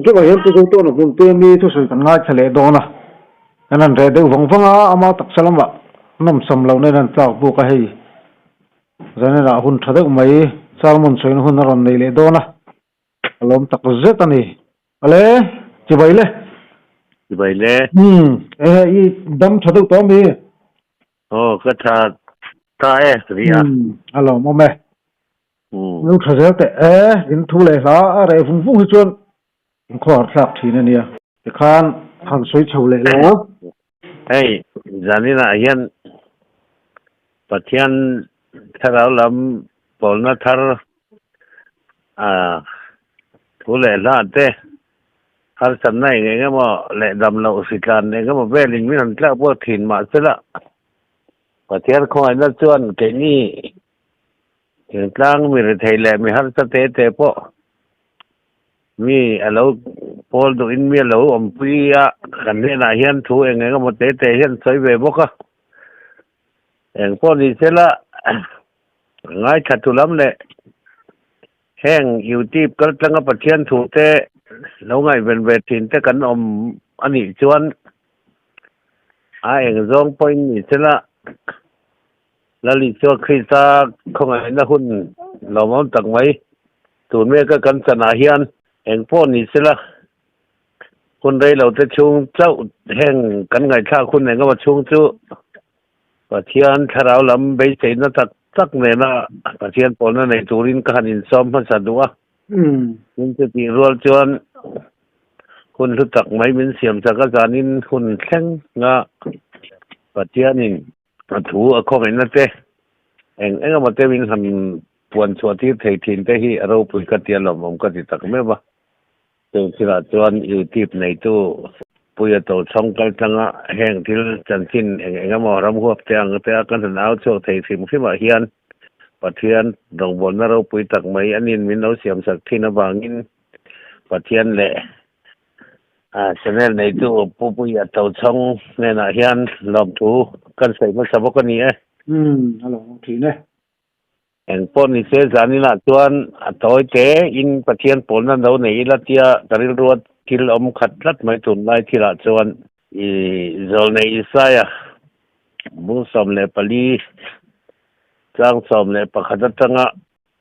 cái bảo hiểm tôi tôi nó cũng tiền đi tôi sử dụng ngay trả lệ đó nè cái này để được vòng vòng à mà tập sao mà nằm sầm lâu nên là tạo bộ cái gì rồi nên là hun thật được mấy sao mình sử dụng hun nó còn này lệ đó nè lom tập rất là này ale chỉ vậy lệ chỉ vậy lệ ý đâm thật được to mi cái thà ta gì à alo mà mẹ nếu thật rất tệ in thu lệ sao ở đây vùng vùng hết trơn khó sắp thì này cái khan hàng suy chầu lệ đó hey zani na hian pathian tharau lam polna thar thule la te har san nai nge mo le dam lo sikan nge mo belin min an tla bo thin ma chela pathian khoi na chuan ke ni tlang mi re theile mi har sa te po mi alo pol do in mi alo om puya kan ne na hian thu nge mo te hian soi ve boka eng po ni chela ngai thatulam le heng youtube kal tlanga pathian thu te lo ngai ven ve tin te kan om ani chuan eng zong point ni chela lali cho khisa khongai na hun lo mom tak mai tu me ka kan chana hian eng po ni chela kun dei lo te chung chau heng kan ngai tha khun ne ga chung chu pathian tharau lam be che na tak ne na pathian pol na nei turin kan in som phan sa duwa min te ti rol chuan kun lu tak mai min siam cha ka janin hun thleng nga pathian in thu a khom na te eng ma te min han puan chua ti thei thin te hi aro pui ka tia lom om ka ti tak me ba tu sira chuan youtube nei tu puya to chong kal tanga heng til chanchin eng ma ram huap te ang te kan nau cho thei sim khima hian pathian dong bon na ro pui tak mai anin min no siam sak thina bangin pathian le channel nei tu puya to chong ne na hian lom thu kan sei ma sabok ani alo thì này eng pon ni se zani la chuan toy te in pathian pol na no nei la tia taril ruat kil om khat lat mai tun lai thila chuan I zol nei isaya bu som le pali chang som le pakhat tanga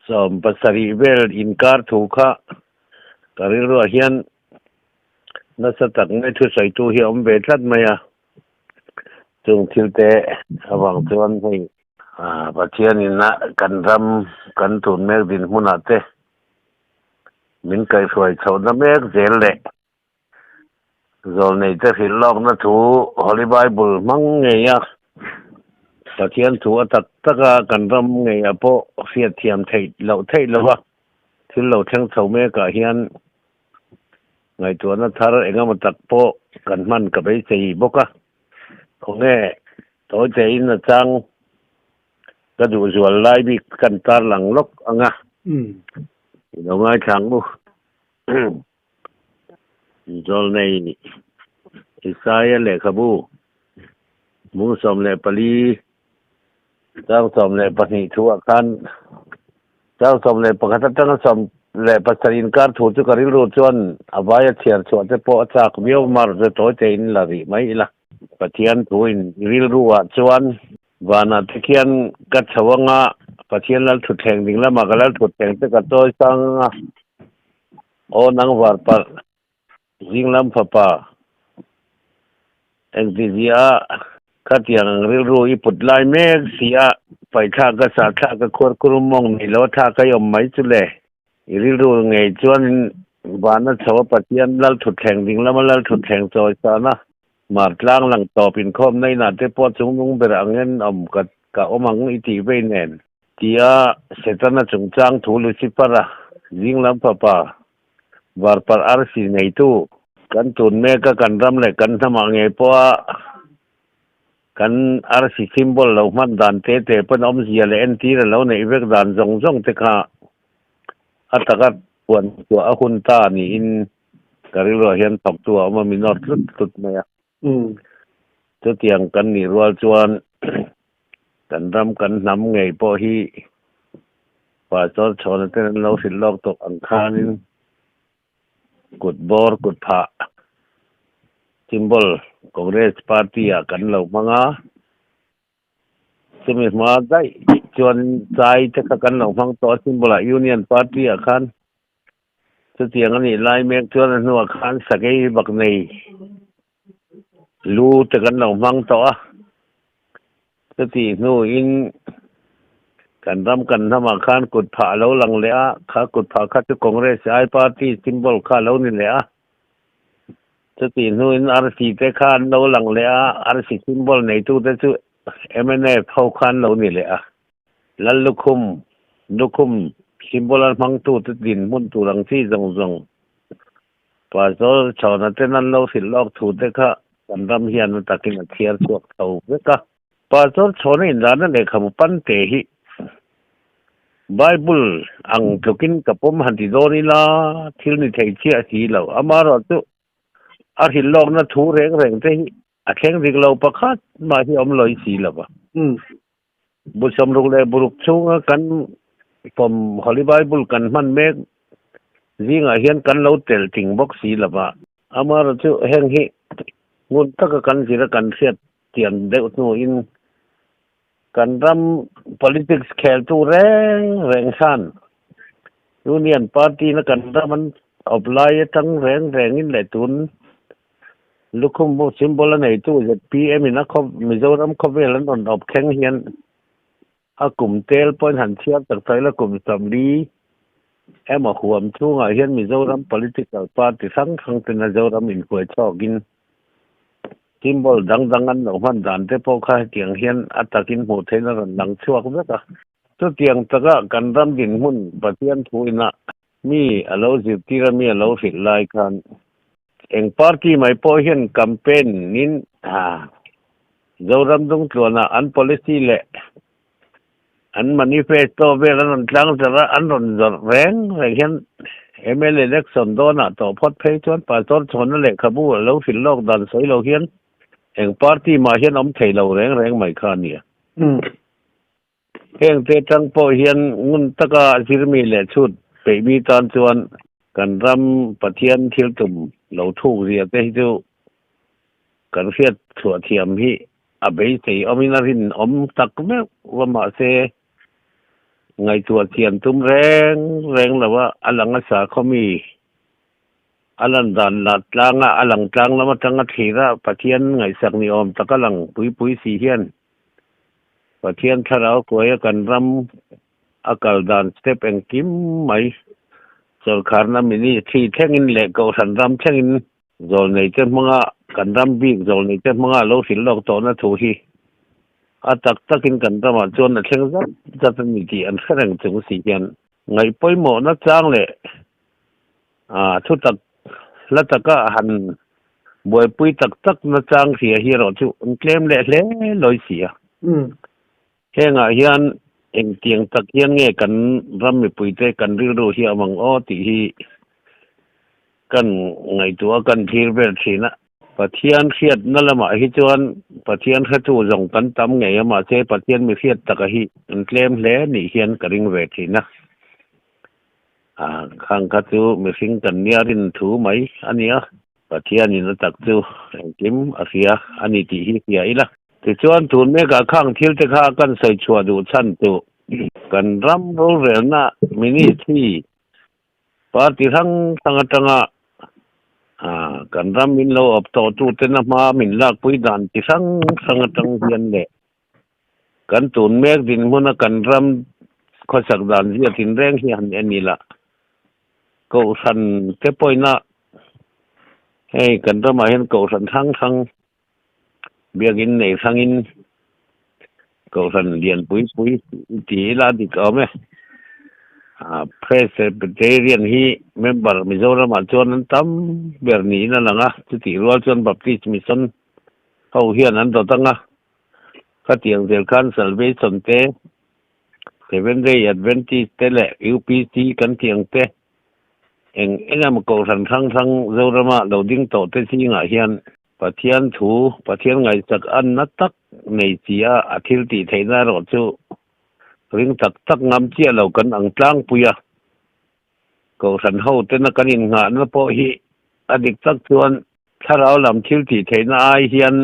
som pasari vel inkar thu kha taril ru hian na sa tak ngai thu sai tu hi om ve thlat maya chung thil te awang chuan hei pathian in na kan ram kan tun mek din hmuna te min kai hruai chho na mek zel le zol nei te hil lok na thu holy bible mang nge ya pathian thu atak taka kan ram nge ya po fiat thiam thei lo wa thil lo theng chho me ka hian ngai tu na thar engam tak po kan man ka bei chei boka khonge toy te in na chang ka du zual lai bi kan tar lang lok anga lo ngai thang bu zol nei isaya le khabu mu som le pali chang som le pani thu akan chang som le pakhat tang som le pasarin kar thu chu karil ro chuan avaya thiar chu te po chak miau mar ze toy te in la ri mai la pathian thu in ril ruwa chuan wana tikhian ka chawanga pathian lal thu theng ding la magalal thu theng te ka toy sang o nang war pa jinglam papa engzia katiang ril ru I putlai mek sia pai tha ka sa tha ka khor kurum mong ni lo tha ka yom mai chu le ril ru ngei chuan wana chawa pathian lal thu theng ding la lal thu theng choi sa na mar tlang lang top in khom nei na te po chung nung ber angen ka omang iti ve nen tia setana chung chang thu lu si para jinglam papa war par arsi nei tu kan tun me ka kan ram le kan thama nge po kan arsi symbol lo man dan te pon om zia le en ti lo nei vek dan zong te kha atakat puan tu a hun ta ni in karilo hian tok tu ma minot tut me ya จะเตียงกันนี่รัวจวนกันรำกันน้ำไงพอฮีป่าจอดชนเต้นเราสิลอกตกอังคารนินกุดบอร์กุดผาซิมบอลคอนเกรสปาร์ตี้กันเรามังอาสมิธมาได้จวนใจจะกันเราฟังต่อซิมบอลยูเนียนปาร์ตี้คันจะเตียงอันนี้ไล่เมกจวนนัวคันสกายบักในรู้จะกันเราฟังต่อจะตีนู่อินกันรำกันธรรมคานกุดผาเราหลังเลยข้ากุดผาข้าจะคอนเกรสไอปาร์ตี้ซิมบอลข้าเรานี่เลยจะตีนู่อินอาร์ซีเตคานเราหลังเลยอาร์ซีซิมบอลในตู้แต่ตู้เอ็มเอ็นเอเข้าคานเรานี่เลยแล้วลูกคุมซิมบอลฟังตู้ติดดินมุนตู้หลังที่จงป่าโซชาวนั้นเต้นนั้นเราสิลอกถูเด็กข้ากันรำเฮียนตะกินเทียร์สวกเท่าเด็กข้าป่าโซชาวนี้ร้านนั้นเลยขมุปันเตหิBible ang tukin kapom hantidori la thilni theichia si lo amaro tu arhilok na thu reng te akheng riglo pakhat ma hi omloi si lo ba busam rule buruk chunga kan pom holy bible kan man mek zinga hian kan lo tel ting box si lo ba amaro tu heng hi ngun taka kan sira kan siat tian de tu inกันรำ politics แข่งตัวแรงสั้นยูเนียนปาร์ตี้นักกันรำมันออกไล่ทั้งแรงนี่แหละตุนลูกคุมซิมบอลในตัวจะพีเอ็มนักขบมิโซรัมขบเวลันออกแข่งเฮียนอากลุ่มเตลปอยหันเชียบจากไทยและกลุ่มสัมลีแอมหัวมช่วงเฮียนมิโซรัม political party ทั้งเป็นมิโซรัมอินคุยชอบกินซิมบอลดังอันหนมันดันเตปอค่าเตียงเฮียนอัตกินโหเทนรันหลังชั่วก็ไม่ก็ตัวเตียงตะกะกันรำดินหุ่นปะเทียนทุยนะมีอโลจิตีระมีอโลสิไลกันเองปาร์ตี้ไม่พอเห็นแคมเปญนินเจ้ารำตรงตัวน่ะอัน policy เละอัน manifesto เวลานั้นจังจะละอันรอนจดแรงเห็นMLA เล็กส่วนโดนต่อพอดเพย์จวนป่าต้นชนนั่นแหละขบูแล้วสิโลกดันสวยเราเห็นเองปาร์ตี้มาเห็นอมเทเราแรงไม่ขานี่เองเตจังโปเห็นงุนตะกาจิรมีแหละชุดไปมีตอนชวนกันรำปะเทียนเที่ยวตุ่มเราทูเรียเตจูกันเสียถั่วเทียมพี่อาเบยสีอมินารินอมตักแม่ว่ามาเซไงตัวเทียนตุ้มแรงแล้วว่าอลังอาสาเขามีอลังดันหลัดลางอลังกลางแล้วมาตั้งทีระปะเทียนไงสักนิอมตะกะลังปุยสีเฮียนปะเทียนถ้าเรากวยกันรำอากาศดันสเตปเองกิมไหมจอลคาร์นามินีที่แท่งอินเล็กเกาสันรำแท่งอินจอลในเจ้ามังกันรำบีกจอลในเจ้ามังเราสิลอกตัวนั้นถูกอาตักินกันประมาณจนเชิงจะเป็นมีที่อันแสดงถึงสีเขียนไงป่วยหมอนักจ้างเลยทุตักแล้วตะก็หันบวยปุยตักนักจ้างเสียเฮียเราชุอันเคลมเละลอยเสียแค่ไงเฮียนเอ็งเตียงตะเกียงเงี้ยกันรำมีปุยเตกันริโรเฮียมังอ้อตีกันไงตัวกันทีเวลทีนะปะเทียนเครียดนั่นแหละมาฮิจวนปะเทียนเขาจู่ส่งกันตำไงมาเซปะเทียนมีเครียดตะกะฮิอันเคลมแหลนี่เฮียนกระริงเวทีนะข้างเขาจู่มีสิ่งกันเนียรินถูไหมอันนี้ปะเทียนนี่นะตักจู่กิมอาเซียอันนี้ที่ฮิเสียอีละที่จวนทุนเมกะข้างทิลตะข้ากันใส่ชัวดูชั้นจู่กันรำรู้เรื่องนะมินิที่ปาร์ตี้ทั้งกันรำมินเราอบต่อตู้เต็นมามินลากปุยดันที่สังตังเฮียนเละกันตุนเมกดินมุนกันรำข้อสักดันเสียทิ้งแรงเฮียนอันนี้ละก็สันเทปอยนะให้กันรำมาเห็นก็สันทั้งเบียกินในทั้งอินก็สันเรียนปุยตีลาดิกเอาไหมPresbyterian hi member Mizoram achuan tam berni na langa chuti rual chuan Baptist Mission ho hian an do tanga khatiang zel khan Salvation te Seventh Day Adventist te le UPC kan tiang te engam ko san thang Zorama loading to te singa hian ปะเทียนถูปะเทียนไงสักอันนัดตักในเสียอาทิตย์ที่ไทยน่ารอดจูริงตักงำเจียเรากันอังตรังปุยก็สันเฮาเต้นกันอินงานนะพอฮีอดีตตักส่วนถ้าเราลำทิลที่ไทยน่าไอเฮียน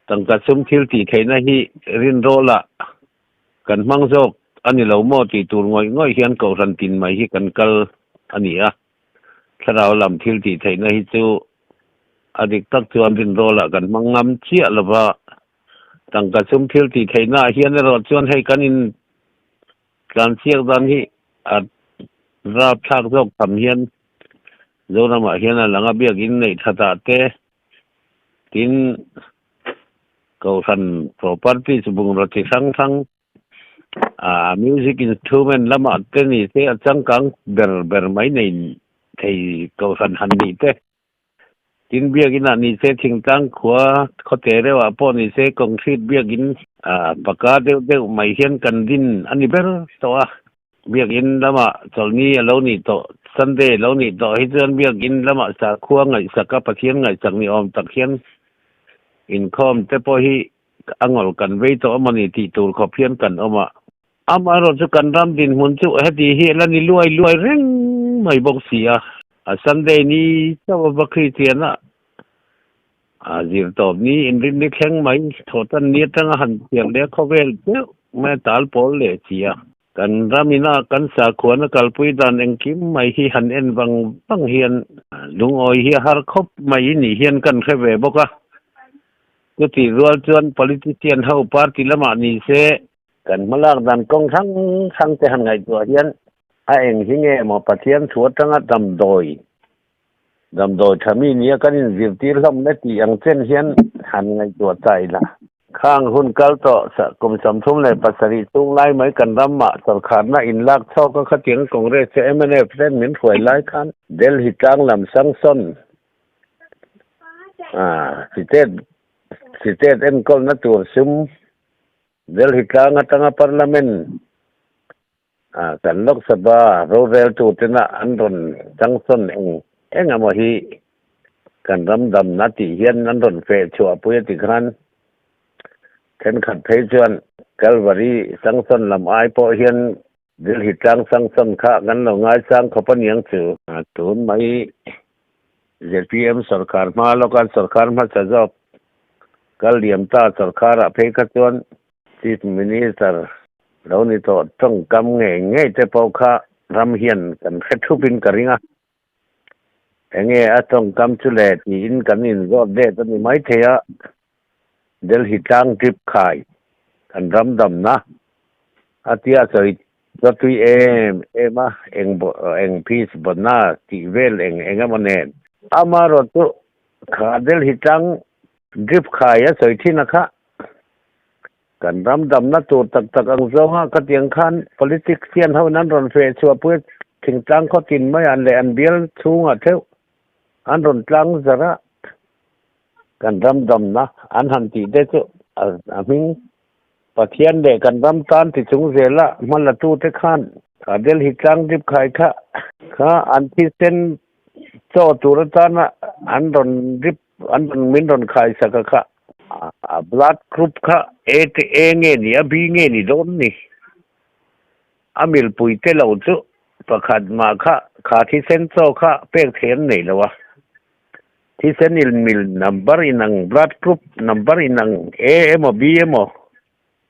ตั้งแต่สมทิลที่ไทยน่าฮีรินโรละกันมังโจกอันนี้เราโมตีตูงอยเฮียนก็สันตินมาฮีกันกัลอันนี้ถ้าเราลำทิลที่ไทยน่าฮีจูอดีตตักส่วนรินโรละกันมังงำเจียละว่าตั้งแต่สมทิลที่ไทยน่าเฮียนรอดส่วนให้กันอินการเสียกันฮีราบชากโจกทำเฮียนโจนามาเฮียนหลังเบียกินในทัตเตกินเขาสัน property สบุงรถทั้งmusic instrument ละมาเตนี่เตอจังกังเบอร์ไม่ในที่เขาสันหันนี่เตกินเบียกินอันนี้เตทิ้งตั้งขวาเขาเตะเรียกว่าพอนี่เตกองชีดเบียกินปากกาเดียวไม่เฮียนกันดินอันนี้เบอร์ตัวเบียกินละมาตอนนี้เรานี่โตซันเดย์เรานี่โตให้เจอนเบียกินละมาสักขวาไงสักกับเทียนไงสักนี่อมตะเคียนอินคอมแต่พอฮีอังอลกันไว้โตมันนี่ที่ตูขอเพียนกันออกมารถจุกันรำดินหุ่นจุให้ดีเฮแล้วนี่รวยเร่งไม่บอกเสียซันเดย์นี้เจ้าบักคริสเตียนจีรตอบนี้อินรินนี่แข็งไหมโทตันนี้ตั้งหันเสียงเด็กเขาเวลเจ้าแม่ตาลโปลเลยเสียกันรามินากันสาขวนกัลปุยดันเองคิมไม่ฮีหันเอ็นบังเฮียนลุงออยเฮียฮาร์คบไม่นี่เฮียนกันแค่เวบอกก็ที่รัวจวน politician เฮาปาร์ตี้ละมานี่เสกันมาลากดันกองทั้งแต่หันไงตัวเฮียนเองที่เงี้ยมาปะเทียนสวดทั้งดำโดยทามีเนี่ยกันวิตีลำเนตีอังเส้นเฮียนหันไงตัวใจละข้างหุ่นกัลโตสกรมสัมทุมเลยปัสสริตุงไล่เหมือนกันรำมาสรน่ะอินลักเท่าก็ขัดเถียงกองเรสเอ็มเอฟเล่นเหมือนถวยไล่คันเดลฮิตังลำสังซนสิเตเอ็นกอลนัตัวซึมเดลฮิตังตั้งพาร์ลเมนต์กันลกสภาโรเรลตูตินะอันรอนสังซนเองมาฮีกันรำดำนาทีเฮียนอันรอนเฟชัวปุยติครันเช่นขัดเพชวนกัลวารีสังสนลำไอพอเฮียนดิลหิตังสังสนข้ากันเราง่ายสังขปนียงสือตูนไม่เจพีเอ็มสรการมาแล้วกันสรการมาจะจบกัลเลียมตาสรการเพคจวนชีฟมินิสเตอร์เรานี่ตัวต้องกำเงยแต่พอข้ารำเฮียนกันแค่ทุบินกริงเงี้ยต้องกำจุเลตีอินกันอินรอบเดตนี่ไม่เทียเดลฮิตังทริปขายกันรำดำนะอาทิตย์สอยก็ตุยมาเองพีสบนหน้าที่เวลมันเองมารถตุขาเดลฮิตังทริปขายสอยที่นะคะกันรำดำนะตัวตักอังเจ้าฮะก็เตียงคัน politician เท่านั้นรอนเฟชัวเพื่อถึงตังเขาตินไม่อันเลยอันเบียลสูงเท่าอันรอนตังจะระกันรำดำนะอันหันตีได้จุมิงปะเทียนเด็กกันรำตานที่สูงเสียละมันละตู้เทขันเดลฮิตังดิบขายค่ะอันที่เส้นโจตุรตานะอันรอนดิบอันรอนมินรอนขายสักค่ะblood group ค่ะเงี้ยนี่บีเงี้ยนี่โดนนี่มิลปุยเตลเอาจุประคัดมาค่ะที่เส้นโจค่ะเป๊กเทียนนี่แล้ววะที่เส้นมิล number อินัง blood group number อินังB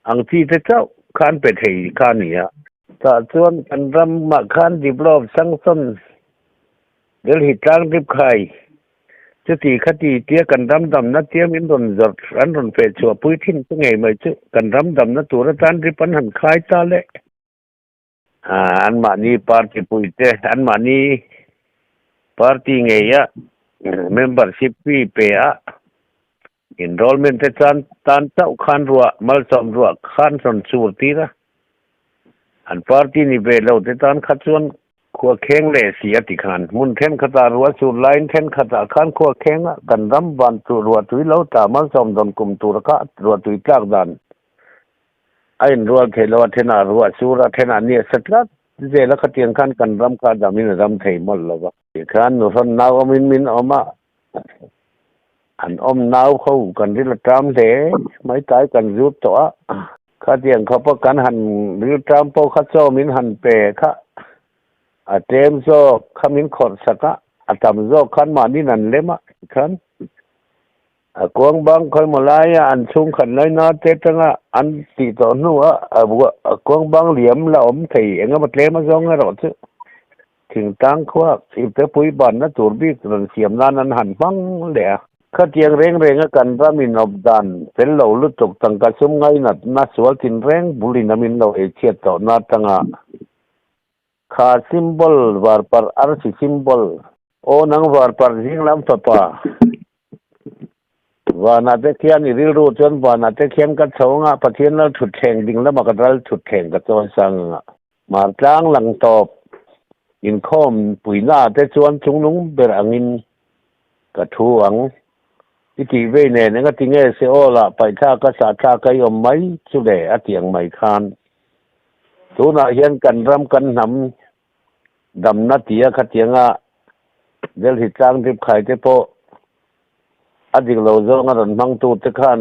อังที่เจ้าขันเป็ดเหยขันนี่ถ้าส่วนกันรำมาขันดิบลอบสังสนเดี๋ยวหิตังดิบไข่จะตีคดีเตี้ยกันรำดำนัดเตี้ยมินรอนจอดอันรอนเฟชัวปุ้ยทิ้งตั้งไงไม่จุกันรำดำนัดตัวรัฐานริปันหันคล้ายตาเละอันมานี่ปาร์ตี้ปุ้ยเตอันมานี่ปาร์ตี้ไงmembership fee pay enrollment tan tau khan ruwa mal som ruwa khan son surti ra an party ni be lo te tan khatsuan khwa kheng le sia ti khan mun then khata ruwa sur line then khata khan khwa kheng kan ram ban tu ruwa tui lo ta mal som don kum tu ra ruwa tui tlak dan ain ruwa khelo thena ruwa sura thena ni satra je la khatiang khan kan ram ka damin ram thei mol lo ba khan no ron naw min oma อันอมนาวเขากันที่ละตามเถไม่ตายกันยุบตัวข้าเตียงเขาประกันหันหรือตามโปข้าโซมินหันเปค่ะอาเตมโซขามินขอดสักะอาตามโซขันมานี่นั่นเลยมะขันกวางบางคอยมาลายอันชุ่มขันเลยนะเตตังะอันตีต่อนัวบัวกวางบางเหลี่ยมละอมไทยเองก็มาเตะมาซองให้เราซึถึงตั้งขวักสิบเตปุยบันนะตูร์บีกันเสียมนั้นหันฟังเลยข้าเตียงเร่งกันรามินอบดันเป็นเหล่าลุตกตั้งกระซุ่มไงนัดสวลตินเร่งบุรีนามินเราเอเชียต่อนาตั้งะข้าซิมบอลวาร์ปาร์อาร์ซิซิมบอลโอ้นังวาร์ปาร์จิงลำปะปะว่านาเตเคียนอิริรูจนว่านาเตเคียนกัดสองประเทศนั้นถุดแข่งดิ่งแล้วมากระดัลถุดแข่งกับตัวสังมาจ้างหลังตอบอินคอมปุ๋ยหน้าแต่ชวนชุงนุ้งเบรังินกระทวงที่ทีเวเนเนี่ยก็ทิ้งเสียโอละไปท่าก็สาท่าก็ยอมไม่สุดเดอเตียงไม่คานตัวน่ะเห็นกันรำกันหำดำนาเตียขัดเตียงเดี๋ยวที่จ้างที่ขายเจ้าโปอดีตเราเจอกันทั้งตัวตะขัน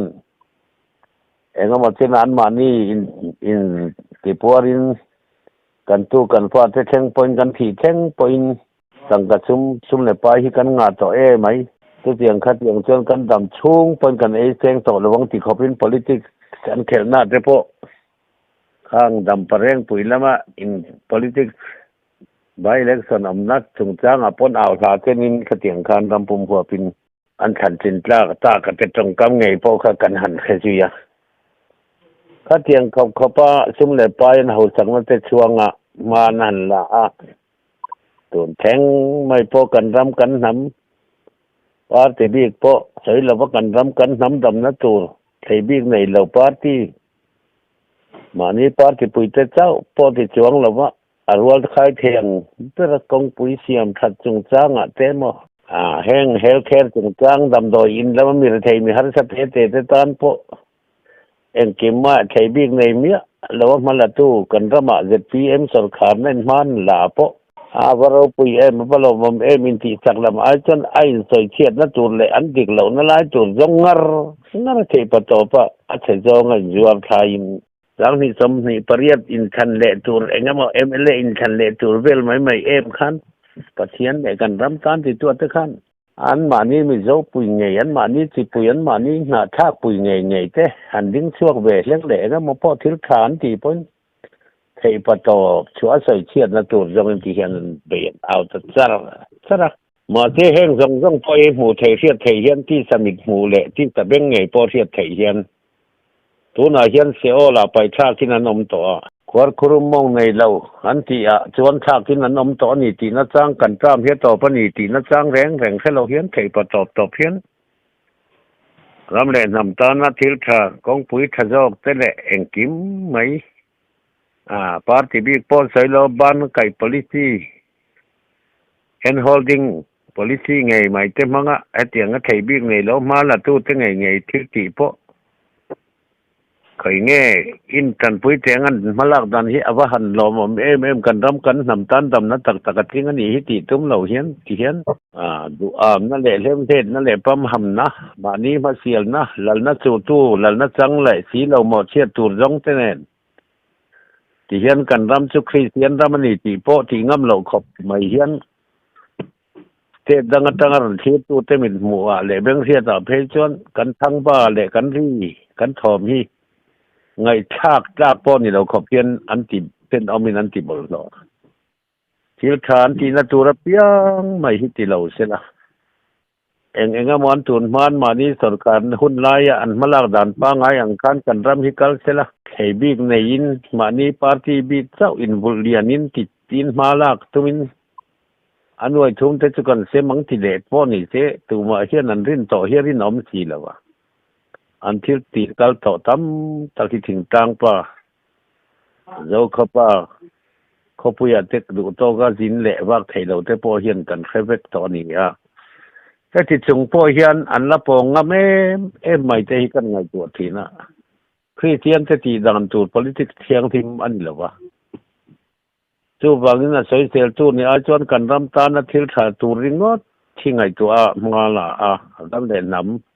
เองก็มาเช่นนั้นมานี่อินที่พวกรินกันตู้กันฟ้าเท่งปนกันที่เท่งปนสังกัดซุ่มในป่าที่กันงาต่อไหมตัวเตียงขัดเตียงจนกันดำชุ่งปนกันเท่งต่อระวังที่เขาเป็น politics กันเขียนหน้าเจ้าโปข้างดำประเรงปุ๋ยแล้วมาอิน politics ใบเล็กสนามนัดถึงจ้างปนอ่าวสาเจนินขัดเตียงคานดำปุ่มหัวปินอันขันจินตราตาก็จะตรงกำไงพอข้ากันหันแค่จุยข้าเตียงเขาป้าซุ่มเลยไปนะหัวสังมันจะช่วงมานั่นละตัวแทงไม่พอกันรำกันน้ำปาร์ตี้บีกพอใส่เราว่ากันรำกันน้ำดำนะตัวใส่บีกในเราปาร์ตี้มานี่ปาร์ตี้ปุยเจ้าพอที่ช่วงเราว่าอารวาขายเทียงเป็นกองปุยเสียมขัดจงจ้างเต็มแห้งเฮลแคร์จงจ้างดำโดยอินแล้วมันมีอะไรมีฮาร์สเปเตตานพอเอ็งเก็บมาใช้บิ๊กในเมียแล้วว่ามันละตู้กันระมาเจ็ดปีสรขานั่นมันลาพอว่าเราปุยมันว่าเราอินที่สักลำไอจนไอสอยเชียดนั่นตัวเลยอันดิกเหล่านั่นไอตัวจงงร์เทปโตปะอาจจะจงเงินจวบไทยหลังนี้สมนี่ปริยัติอินคันเละตัวเอ็งก็บอกMLAอินคันเละตัวเวลไม่คันปะเทียนในกันรำการที่ตัวตะขันอันมานี่มีโจปุยไงอันมานี่สิปุยอันมานี่หน้าท่าปุยไงเต้อันดิ้งช่วงเวเล็กเล็กมาพอทิลขานที่พ้นเทปตอชัวใส่เชียดนะตัวจงเป็นที่เห็นเบียดเอาแต่ซะมาเที่แห้งจงพอหมู่เทียดเทียนที่สมิทหมู่เละที่ตะเบ้งไงพอเทียดเทียนตัวน่ะเห็นเสียโอละไปท่าที่นั่นอมต่อขวดครุมมองในเราอันที่ชวนชาที่นั้นอมต่อนี่ตีนัดจ้างกันจ้ามเฮียต่อปนี่ตีนัดจ้างแรงแค่เราเฮียนไถ่ประตอบเฮียนรำแหล่นำตานาทิลชากองปุ๋ยทะจอกแต่แหละเอ็งกิมไหมปาร์ตี้บิ๊กปอนใส่เราบ้านไก่ policy and holding policy ไงไหมเต็มมั้งไอเตียงไถ่บิ๊กไงแล้วมาละตู้แต่ไงทิลตีปอเคยเงี้ยอินกันปุ้ยเตียงันมาลักดันที่อวหันลมกันรำกันนำตันดำนัดตักทิ้งกันนี่ฮิติตุ้มเหล่าเฮียนที่เฮียนดูนั่นแหละเล่มเทศนั่นแหละปั๊มหำนะบานี้มาเสียลนะหลังนัดจู่ตู้หลังนัดจังเลยสีเราหมดเชียดตูดร้องเต้นที่เฮียนกันรำสุครีเฮียนรำมันนี่ที่โปที่งำเหล่าขบไม่เฮียนเทศดังตั้งรันเทียตู้เต็มิดหมู่เลยเบ่งเสียต่อเพจวนกันทั้งบ้าเลยกันรีกันทอมฮีไงชากป้อนนี่เราขอเพียนอันติเป็นเอามินอันติบอลหรอที่ฐานที่นัตุระเปียงไม่ฮิติเราเสียละเองก็มันตุนมันมานี่สรการหุ่นลายอันมาลากด่านป้าไงอังการกันรำฮิกัลเสียละไอ้บิ๊กในอินมานี่ปาร์ตี้บิ๊กเจ้าอินบุลเลียนินติดอินมาลากตุมินอันไว้ทุ่มเทศกันเสมังติเลตป้อนนี่เสตัวมาเฮียนันรินต่อเฮียรินอมสีแล้ววะอันที่ตีกัลต่อตั้มตักที่ถึงตังป่าเจ้าข้าป่าเขาพูดอย่างเด็กดูโตก็จินเละว่าไทยเราแต่พอเห็นกันแค่เวกตอนนี้แต่ที่จงพอเห็นอันละปองไม่ใจกันไงตัวทีน่ะคริสเตียนจะตีดันตูด politics เทียงทิมอันนี้หรอวะจู่บางทีน่ะสวยเซลจู่นี่อาจวนกันรำตานะทิลชาตูริงก็ที่ไงตัวมาละดำเด่นน้ำ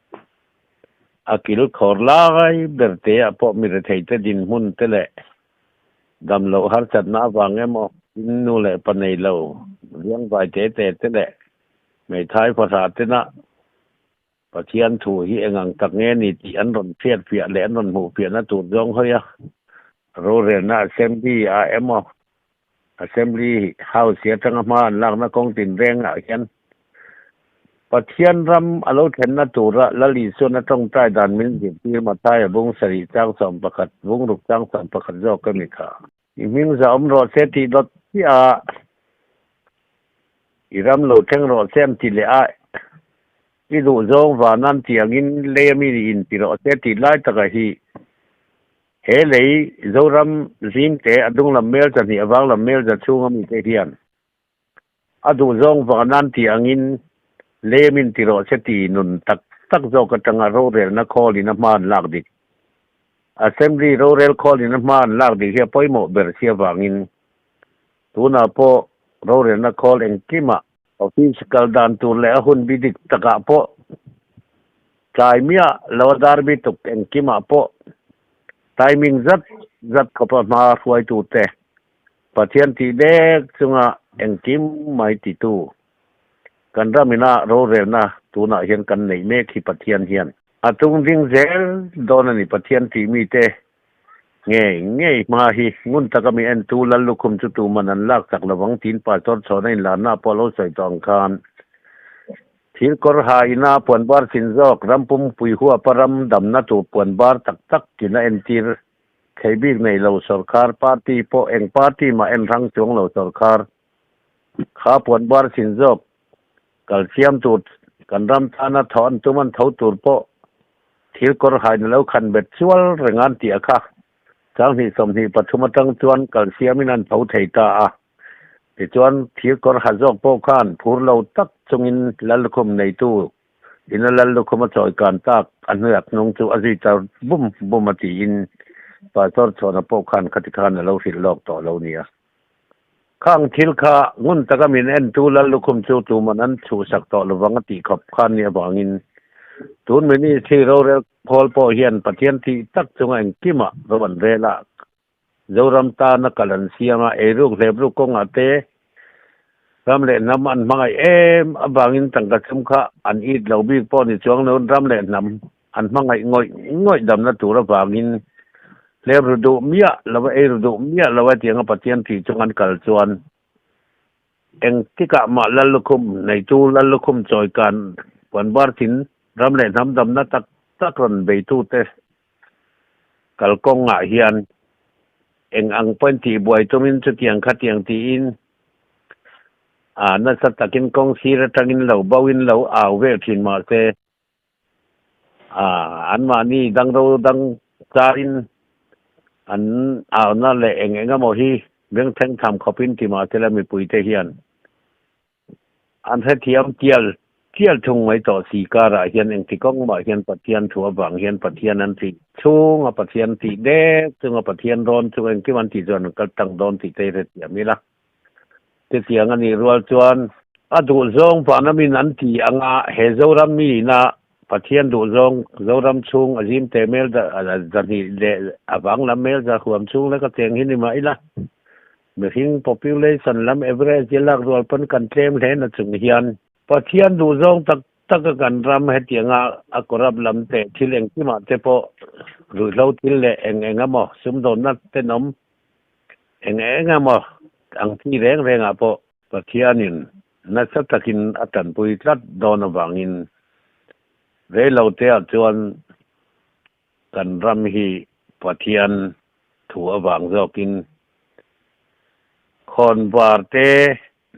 akil khorlai berte apo mirtheite din mun tele dam lo har chat na wang emo nu le panei lo riang vai te tele mai thai phasa tena pathian thu hi engang tak nge ni ti an ron phiat phia le an ron mu phia na tu jong hoya ro re na assembly a emo assembly house ya tanga ma lang na kong tin reng a hian pathian ram alo then na tura lali so na tong tai dan min ji pi ma tai bung sari chang som pakhat bung ruk chang som pakhat jo ka mi kha i ming za om ro se ti dot ti a iram lo theng ro sem ti le a i du zong wa nan ti angin le mi in ti ro se ti lai ta ga hi he lei zoram zim te adung lam mel cha ni awang lam mel cha chung mi te hian adu zong wa nan ti angin le min ti ro se ti nun tak tak zo ka tanga ro rel na khol in man lak dik assembly ro rel khol in man lak dik he poimo ber sia wangin tuna po ro rel na khol en kima office kal dan tu le hun bidik taka po kai mia lodar bi tuk en kima po timing zat khapa ma huai tu te pathian ti dek chunga en kim mai ti tu kan ramina ro rel na tuna hian kan nei me khi pathian hian atung ding zel don ani pathian ti mi te nge ma hi ngun takami en tu lal lukum chu tu manan lak tak lawang tin pa tor chona in la na polo sai tong khan thil kor ha ina pon bar sin jok rampum pui huwa param dam na tu pon bar tak tak kina en tir khaibi nei lo sarkar party po eng party ma en rang chung lo sarkar kha pon bar sin jok calcium tut kan ram thana thon tuman thau tur po thil kor ha lo khan bet chual rengan ti akha chang hi som hi pathuma tang chuan calcium in an thau theita a ti chuan thil kor ha jok po khan phur lo tak chungin lal khum nei tu in lal khum choi kan tak an hak nong chu azi tar bum ati in pa tor chona po khan khati khan lo hil lok to lo nia khang thil kha ngun taka min en tu lal lukhum chu tu manan chu sak to lawang ti khop khan ni bangin tun meni thi ro re khol po hian pathian ti tak chunga en kima ro ban rela zoram ta na kalan siama eruk lebru kong ate ram le nam an mangai em abangin tangka chum kha an it lo bi po ni chuang no ram le nam an mangai ngoi dam na tu ra bangin lebru du mia lawa eru du mia lawa tianga pathian ti chungan kal chuan eng tika ma lalukum nei tu lalukum choi kan wan bar tin ram le nam dam na tak tak ron be tu te kal kong nga hian eng ang point ti buai tumin chu tiang kha tiang ti in na sa takin kong sira tangin lo bawin lo aw ve thin ma te an ma ni dang ro dang charin an aw na le enga mo hi beng theng tham khopin ti ma te la mi pui te hian an the thiam tial thung mai to si kara hian eng ti kong ma hian pathian thua bang hian pathian an ti chung a pathian ti de chung a pathian ron chung eng ki man ti jon kal tang don ti te re ti amila te tiang ani rual chuan adu zong pa na min an ti anga he zoram mi na pathian du zong zoram chung azim temel da zani le awang lam mel za huam chung la ka teng hin ma ila mehing population lam average lak rual pan kan tlem le na chung hian pathian du zong tak kan ram he tianga akorab lam te thileng ki ma te po ru lo til le enga mo sum don na te nom enga mo ang ti reng a po pathianin na sa takin atan pui tlat don awangin re lo te a chuan kan ram hi pathian thu awang zokin khon bar te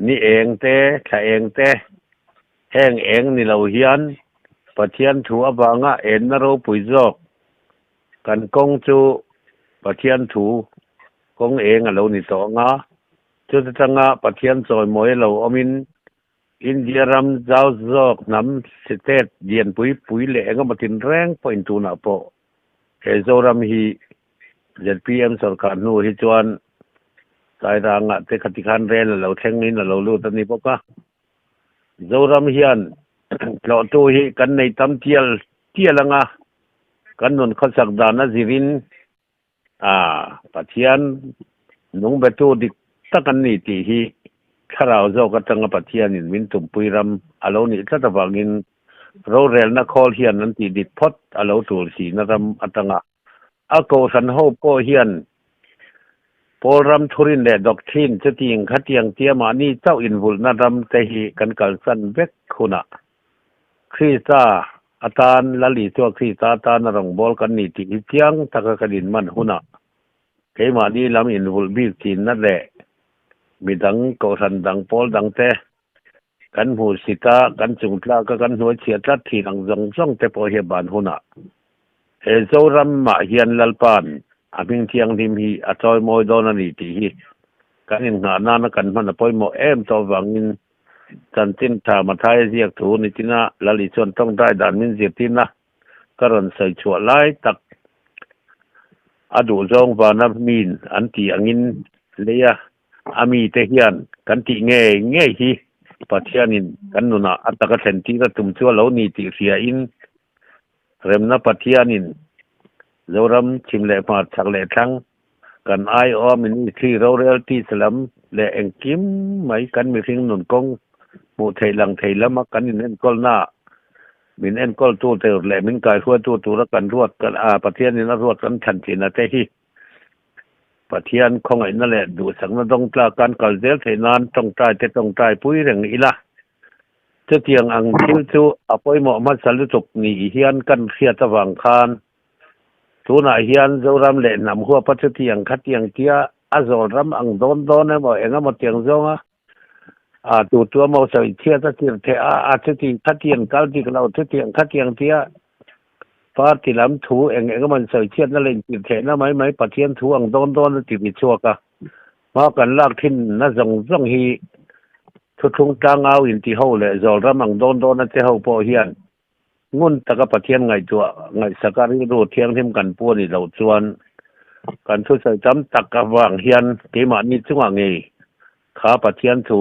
ni eng te tha eng te heng eng ni lo hian pathian thu awanga en na ro pui jok kan kong chu pathian thu kong eng a lo ni to nga chu tanga pathian choi moi lo omin India ram zau zok nam sitet dian pui le enga matin reng point tu na po he zoram hi ZPM sarkar nu hi chuan sai ranga te khatikan rel lo thengin lo lu tani poka zoram hian lo tu hi kan nei tam tialanga กันนุนเขาสักดานะจิรินปะเทียนนุงเบตูดิตะกันนี่ตีฮีข้าเราเจ้าก็ตั้งปะเทียนินมินตุมปุยรำอารมณ์นี่ถ้าตะวังอินเราเรียนนักคอเฮียนนั้นตีดิดพดอารมณ์ตูสีนรำอัตงะอาโกสันโฮโปเฮียนโปรำทุรินแดดอกทินจะติงขัดยังเตียมานี่เจ้าอินวุลนรำเตหีกันกัลสันเวกคุณะคริสตาอาตานลลิตัวคริสตาตานรองบอลกันนี่ติเทียงตะกะดินมันหุนะเกมานี่ลำอินวุลบีกินนั่นแหละมีดังโกสันดังปอลดังเตกันหูสิตากันจุงตลากันหัวเฉียดลัดที่ดังจงซ่องเตปอเฮบานหุนะเอโซรัมมาเฮียนลลปานอาบิงเทียงดิมฮีอาจอยมอยดอนันตีฮีกันอินหานากันมันปอยโมเอ็มตัววังอินจันตินถามาทายเรียกถูนิตินะลลิชวนต้องได้ด่านมินเสียตินะกรันใส่ชัวไล่ตักอดูจงวานามินอันตีอังอินเลียอามีเทียนกันตีเงยฮีปัจจัยนินกันนุนะอัตตะกันเซนตีระตุมชัวเหล่านี้ตีเสียอินเริ่มนับปัจจัยนินเรารำชิมเล่มาสักเล่ทั้งกันไอออมินที่เราเรียลที่สลัมเล่เองกิมไม่กันมีสิ่งนุนกงมูเทลังเทลมากันอินเอ็นกอลน่ามินเอ็นกอลตัวเตอร์เล่มินกายหัวตัวรักกันรวดกันปัจจัยนินรวดกันทันทีนะเตฮีปัจจัยของไอ้นั่นแหละดูสังนั้นต้องกล้าการกัลเดลเทนานต้องตายแต่ต้องตายปุ้ยเรื่องอีละจะเตียงอังคิวจูอภัยหมอมัสลุตุกนี่เฮียนกันเขียตะวังคานทุนอาเฮียนเจ้ารำเล่นนำหัวปัจจุบันขัดยังเทียอาโจรำอังโดนเนี่ยบ่เองก็มาเตียงจงตัวมาใส่เทียตะเทียงเทอาจุดที่ขัดยังเก้าที่เราจุดที่ขัดยังเทียฟ้าที่ลำถูเองก็มันใส่เทียนนั่นเองติดเทนะไหมปัจเจียนถูอังโดนติดชัวกะมากันลากทิ้นน่าจงฮีทุกทุ่งกลางเอาอินที่เขาเลยโจรำอังโดนนั่นจะเขาพอเฮียนงุนตะกับปะเทียนไงตัวไงสการิโรเทียงทิมกันปัวนี่เราชวนกันทุใส่จำตักกับวางเฮียนเกมานี่จังหวะไงขาปะเทียนถู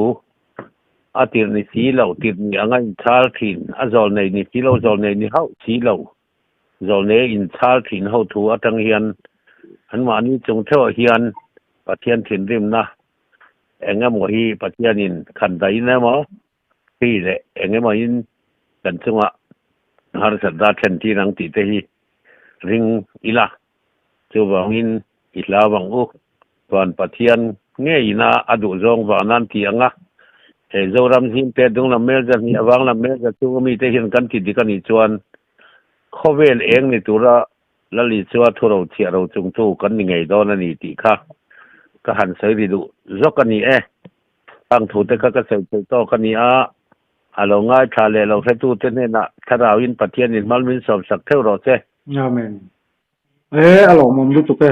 อาติรนิสีเราติดอย่างไงชาลทินอาจอลในนิสีเราจอลในนี่เขาสีเราจอลในอินชาลทินเขาถูอาตังเฮียนอันมานี่จงเท่าเฮียนปะเทียนถิ่นริมนะเอ็งก็หมดฮีปะเทียนินขันใดนะหมอพี่เลยเอ็งก็มาอินกันจังหวะharus ada cantik nang titehi ring ila coba ingin ila bang tuan patian nge ina adu zong wa nan tianga zoram zin te dung na mel jan ni awang na mel ja tu mi te hin kan ti di kan ni chuan khovel eng ni tura lali chua thuro chia ro chung tu kan ni ngei do na ni ti kha ka han sai ri du zokani ang thu te ka sai to kan ni alo ngai thale lo fe tu te ne na tharawin pathian in malmin som sak theu ro che amen alo mom du tu pe